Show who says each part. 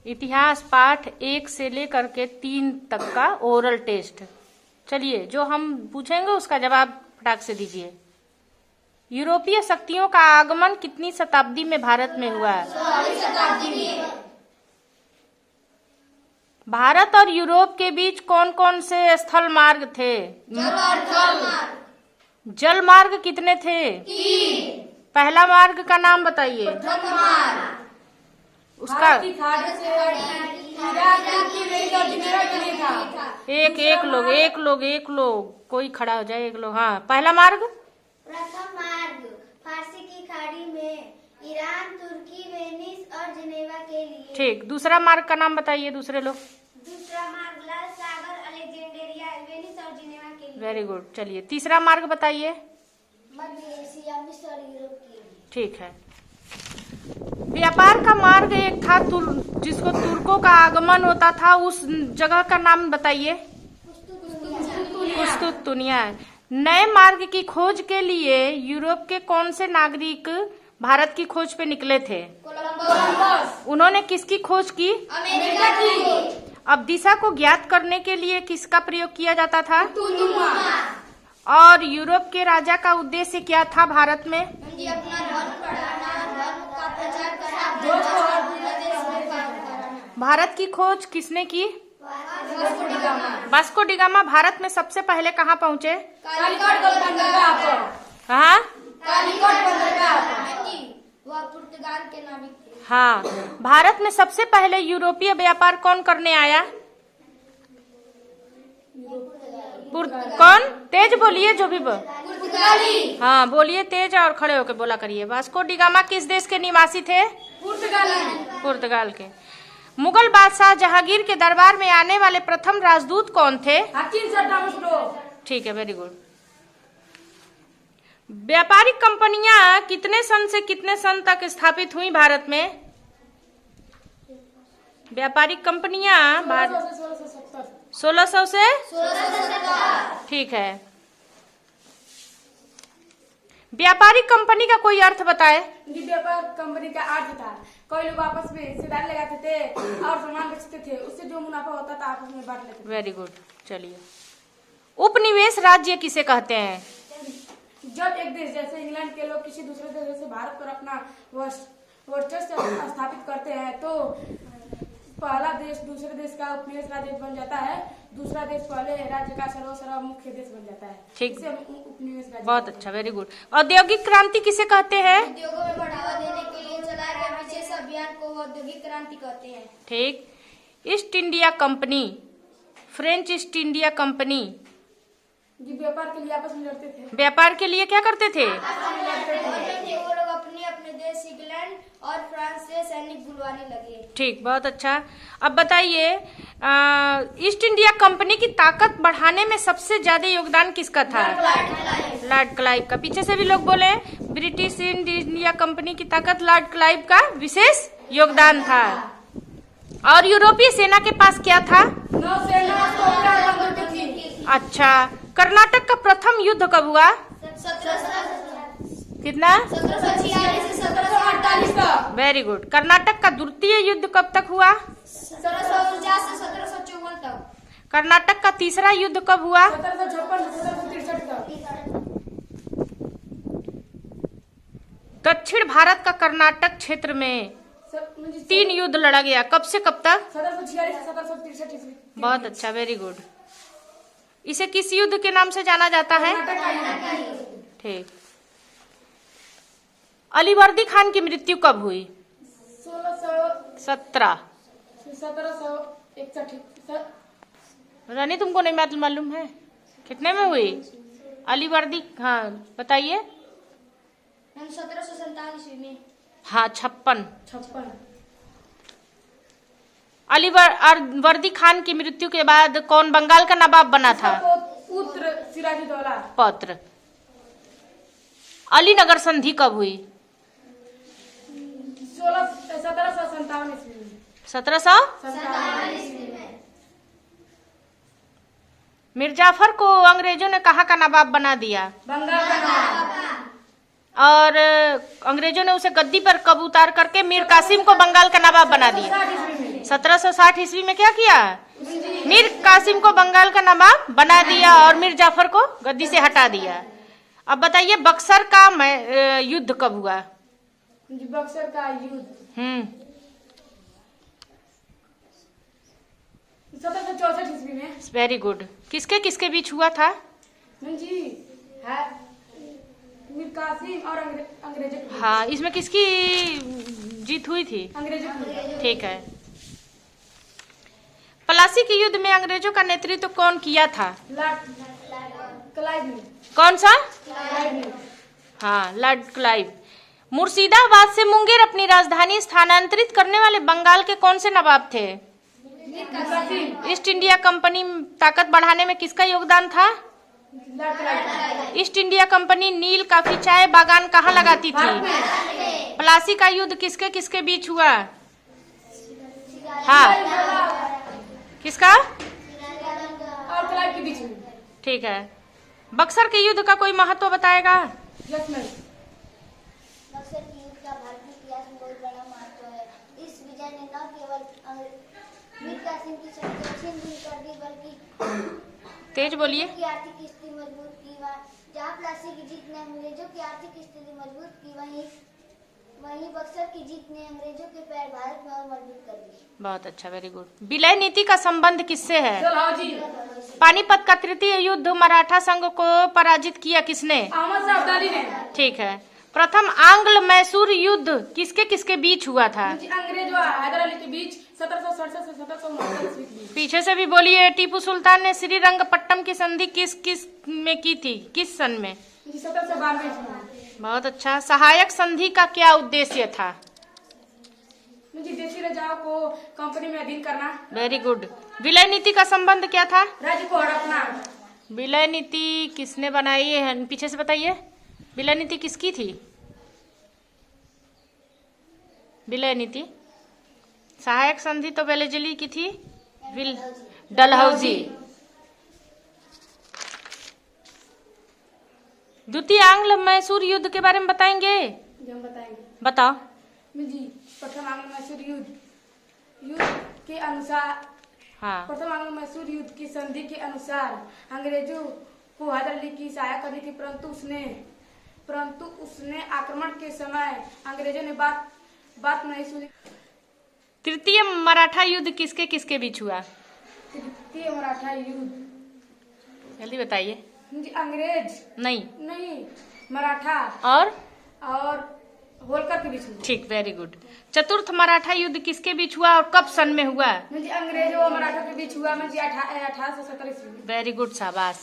Speaker 1: इतिहास पाठ 1 से लेकर के 3 तक का ओरल टेस्ट। चलिए, जो हम पूछेंगे उसका जवाब फटाक से दीजिए। यूरोपीय शक्तियों का आगमन कितनी शताब्दी में भारत में हुआ?
Speaker 2: 16वीं शताब्दी में।
Speaker 1: भारत और यूरोप के बीच कौन कौन से स्थल मार्ग थे? जल मार्ग कितने थे?
Speaker 2: 3।
Speaker 1: पहला मार्ग का नाम बताइए। उसका एक लोग कोई खड़ा हो जाए, एक लोग। हाँ, पहला मार्ग।
Speaker 3: प्रथम मार्ग फारसी की खाड़ी में ईरान, तुर्की, वेनिस और जिनेवा के लिए।
Speaker 1: ठीक। दूसरा मार्ग का नाम बताइए दूसरे लोग।
Speaker 3: दूसरा मार्ग लाल सागर, अलेक्जेंड्रिया, वेनिस और जिनेवा के लिए।
Speaker 1: Very good. चलिए, तीसरा मार्ग बताइए।
Speaker 3: मध्य एशिया, मिस्र और यूरोप के लिए।
Speaker 1: ठीक है। व्यापार का मार्ग एक था जिसको तुर्कों का आगमन होता था, उस जगह का नाम बताइए। कुस्तुतुनिया। नए मार्ग की खोज के लिए यूरोप के कौन से नागरिक भारत की खोज पे निकले थे?
Speaker 2: कोलंबस।
Speaker 1: उन्होंने किसकी खोज की?
Speaker 2: अमेरिका की।
Speaker 1: अब दिशा को ज्ञात करने के लिए किसका प्रयोग किया जाता था?
Speaker 2: तुतुमा।
Speaker 1: और यूरोप के राजा का उद्देश्य क्या था भारत में?
Speaker 2: अपना धर्म बढ़ाना, धर्म का प्रचार करना।
Speaker 1: भारत की खोज किसने की? वास्को डी गामा भारत में सबसे पहले कहाँ पहुँचे?
Speaker 2: कालीकट बंदरगाह पर।
Speaker 1: कहाँ?
Speaker 2: कालीकट बंदरगाह पर। वह पुर्तगाल के नाविक थे।
Speaker 1: हाँ। भारत में सबसे पहले यूरोपीय व्यापार कौन करने आया? कौन? तेज बोलिए, जो भी
Speaker 2: पुर्तगाली।
Speaker 1: हाँ, बोलिए तेज और खड़े होकर बोला करिए। वास्को डी गामा किस देश के निवासी थे? पुर्तगाल के। मुगल बादशाह जहांगीर के दरबार में आने वाले प्रथम राजदूत कौन थे? ठीक है, वेरी गुड। व्यापारिक कंपनियां कितने सन से कितने सन तक स्थापित हुई भारत में? व्यापारिक कंपनियां 1600 से। ठीक है। व्यापारिक कंपनी का कोई अर्थ बताए।
Speaker 4: व्यापार कंपनी का अर्थ था कोई लोग आपस में हिस्सेदारी लगाते थे और सामान बेचते थे, उससे जो मुनाफा होता था आपस में बांट लेते थे।
Speaker 1: Very good. चलिए, उपनिवेश राज्य किसे कहते हैं?
Speaker 4: जब एक देश जैसे इंग्लैंड के लोग किसी दूसरे देश जैसे भारत पर अपना वर्चस्व स्थापित करते हैं तो पहला देश दूसरे देश का उपनिवेश राज्य बन जाता है, दूसरा देश पहले राज्य का सर्वसर्वा मुख्य देश बन जाता है।
Speaker 1: ठीक।
Speaker 4: उपनिवेश राज्य। बहुत
Speaker 1: अच्छा, वेरी गुड। औद्योगिक क्रांति किसे कहते हैं?
Speaker 2: उद्योगों में बढ़ावा देने के लिए चलाए गए विशेष अभियान को औद्योगिक क्रांति कहते हैं।
Speaker 1: ठीक। East India company, French east India company
Speaker 4: व्यापार के लिए आपस में लड़ते थे।
Speaker 1: व्यापार के लिए क्या करते थे?
Speaker 2: वो लोग अपने अपने देश इंग्लैंड और फ्रांस से सैनिक बुलवाने लगे।
Speaker 1: ठीक, बहुत अच्छा। अब बताइए, ईस्ट इंडिया कंपनी की ताकत बढ़ाने में सबसे ज्यादा योगदान किसका था? लॉर्ड क्लाइव का। पीछे से भी लोग बोले ब्रिटिश ईस्ट इंडिया कंपनी की ताकत लॉर्ड क्लाइव का विशेष योगदान था। और यूरोपीय सेना के पास क्या था? अच्छा। कर्नाटक का प्रथम युद्ध कब हुआ? कितना?
Speaker 2: 1746 से 1748 तक।
Speaker 1: Very good. कर्नाटक का द्वितीय युद्ध कब तक हुआ?
Speaker 2: 1749 से 1754 तक।
Speaker 1: कर्नाटक का तीसरा युद्ध कब हुआ?
Speaker 4: 1756 से 1763 तक।
Speaker 1: दक्षिण भारत का कर्नाटक क्षेत्र में 3 युद्ध लड़ा गया। कब से कब तक?
Speaker 4: 1746 से 1763 ईस्वी।
Speaker 1: बहुत अच्छा, वेरी गुड। इसे किस युद्ध के नाम से जाना जाता है? ठीक। अलीवर्दी खान की मृत्यु कब हुई? 1761। रानी, तुमको नहीं मालूम है? कितने में हुई अलीवर्दी? हाँ, बताइए।
Speaker 2: 1747 में।
Speaker 1: हाँ, 56। अलीवर्दी खान की मृत्यु के बाद कौन बंगाल का नवाब बना था?
Speaker 4: पुत्र सिराजुद्दौला।
Speaker 1: पौत्र। अलीनगर संधि कब हुई?
Speaker 4: 1757 ईस्वी में।
Speaker 1: 1757
Speaker 4: में।
Speaker 1: मिर्जाफर को अंग्रेजों ने कहाँ का नवाब बना दिया?
Speaker 4: बंगाल का नवाब।
Speaker 1: और अंग्रेजों ने उसे गद्दी पर कब उतार करके मीर कासिम को बंगाल का नवाब बना दिया? 1760 ईस्वी में क्या किया? मीर कासिम को बंगाल का नवाब बना दिया और मीर जाफर को गद्दी से हटा दिया। अब बताइए बक्सर का युद्ध कब हुआ?
Speaker 4: जी बक्सर का युद्ध 1764 ईस्वी में।
Speaker 1: Very good. किसके किसके बीच हुआ था?
Speaker 4: जी है मीर कासिम और अंग्रेजों के बीच।
Speaker 1: हाँ, इसमें किसकी जीत हुई थी?
Speaker 4: अंग्रेजों की।
Speaker 1: ठीक है। प्लासी के युद्ध में अंग्रेजों का नेतृत्व कौन किया था?
Speaker 4: क्लाइव ने।
Speaker 1: कौन सा?
Speaker 4: क्लाइव ने।
Speaker 1: हाँ, लॉर्ड क्लाइव। मुर्शिदाबाद से मुंगेर अपनी राजधानी स्थानांतरित करने वाले बंगाल के कौन से नवाब थे? ईस्ट इंडिया कंपनी ताकत बढ़ाने में किसका योगदान था? ईस्ट इंडिया कंपनी नील, कॉफी, चाय बागान कहाँ लगाती थी? प्लासी का युद्ध किसके किसके बीच हुआ? हाँ, किसका?
Speaker 4: और क्लाइव के बीच में।
Speaker 1: ठीक है। बक्सर के युद्ध का कोई महत्व बताएगा?
Speaker 3: बक्सर के युद्ध का भारतीय इतिहास में बहुत बड़ा महत्व है। इस विजय ने न केवल मीर कासिम की शक्ति छीन नहीं कर दी बल्कि
Speaker 1: तेज बोलिए।
Speaker 3: की आर्थिक स्थिति मजबूत की। जहाँ प्लासी की जीत ने अंग्रेजों की आर्थिक स्थिति मजबूत की, वहीं बक्सर की जीत ने अंग्रेजों के पैर भारत में और मजबूत कर दिए।
Speaker 1: बहुत अच्छा, वेरी गुड। विलय नीति का संबंध किससे है?
Speaker 4: डलहौजी।
Speaker 1: पानीपत का तृतीय युद्ध मराठा संघ को पराजित किया किसने?
Speaker 4: अहमद शाह अब्दाली ने।
Speaker 1: ठीक है। प्रथम आंग्ल मैसूर युद्ध किसके किसके बीच हुआ था?
Speaker 4: जी अंग्रेज और हैदर अली के बीच 1767 से 1769 ईस्वी के बीच।
Speaker 1: पीछे से भी बोलिए। टीपू सुल्तान ने श्रीरंगपट्टम की संधि किस किस में की थी? किस सन में?
Speaker 4: जी 1792 ईस्वी में।
Speaker 1: बहुत अच्छा। सहायक संधि का क्या उद्देश्य था?
Speaker 4: जी देशी राजाओं को कंपनी में अधीन करना।
Speaker 1: Very good. विलय नीति का संबंध क्या था?
Speaker 4: राज्य को हड़पना।
Speaker 1: विलय नीति किसने बनाई है? पीछे से बताइए। विलय नीति किसकी थी? विलय नीति। सहायक संधि तो वेलेजली की थी। डलहौजी। द्वितीय आंग्ल मैसूर युद्ध के बारे में बताएंगे?
Speaker 4: जो हम बताएंगे।
Speaker 1: बताओ।
Speaker 4: जी प्रथम आंग्ल मैसूर युद्ध के अनुसार।
Speaker 1: हाँ,
Speaker 4: प्रथम आंग्ल मैसूर युद्ध की संधि के अनुसार अंग्रेजों को हैदर अली की सहायता करनी थी, परंतु उसने आक्रमण के समय अंग्रेजों ने बात नहीं सुनी।
Speaker 1: तृतीय मराठा युद्ध किसके किसके बीच हुआ?
Speaker 4: तृतीय मराठा युद्ध।
Speaker 1: जल्दी बताइए।
Speaker 4: जी अंग्रेज नहीं मराठा
Speaker 1: और
Speaker 4: होलकर के बीच में।
Speaker 1: ठीक, वेरी गुड। चतुर्थ मराठा युद्ध किसके बीच हुआ और कब सन में हुआ?
Speaker 4: जी अंग्रेजों और मराठा के बीच हुआ। 1870 ईस्वी में।
Speaker 1: वेरी गुड, शाबाश।